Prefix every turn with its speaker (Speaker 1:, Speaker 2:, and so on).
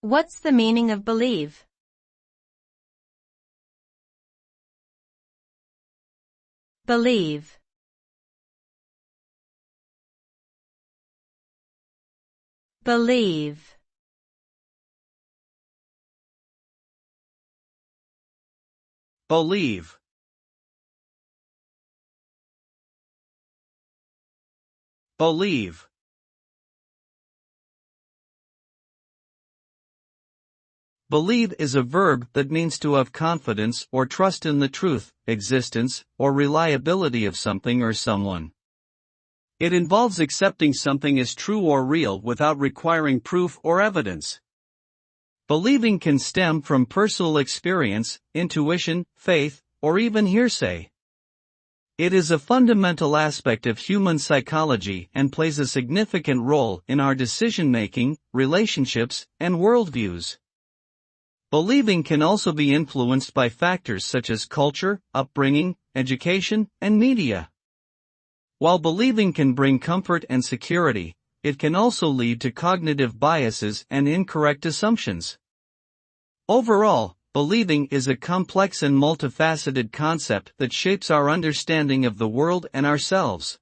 Speaker 1: What's the meaning of believe? Believe. Believe.
Speaker 2: Believe. Believe. Believe is a verb that means to have confidence or trust in the truth, existence, or reliability of something or someone. It involves accepting something as true or real without requiring proof or evidence. Believing can stem from personal experience, intuition, faith, or even hearsay. It is a fundamental aspect of human psychology and plays a significant role in our decision-making, relationships, and worldviews. Believing can also be influenced by factors such as culture, upbringing, education, and media. While believing can bring comfort and security, it can also lead to cognitive biases and incorrect assumptions. Overall, believing is a complex and multifaceted concept that shapes our understanding of the world and ourselves.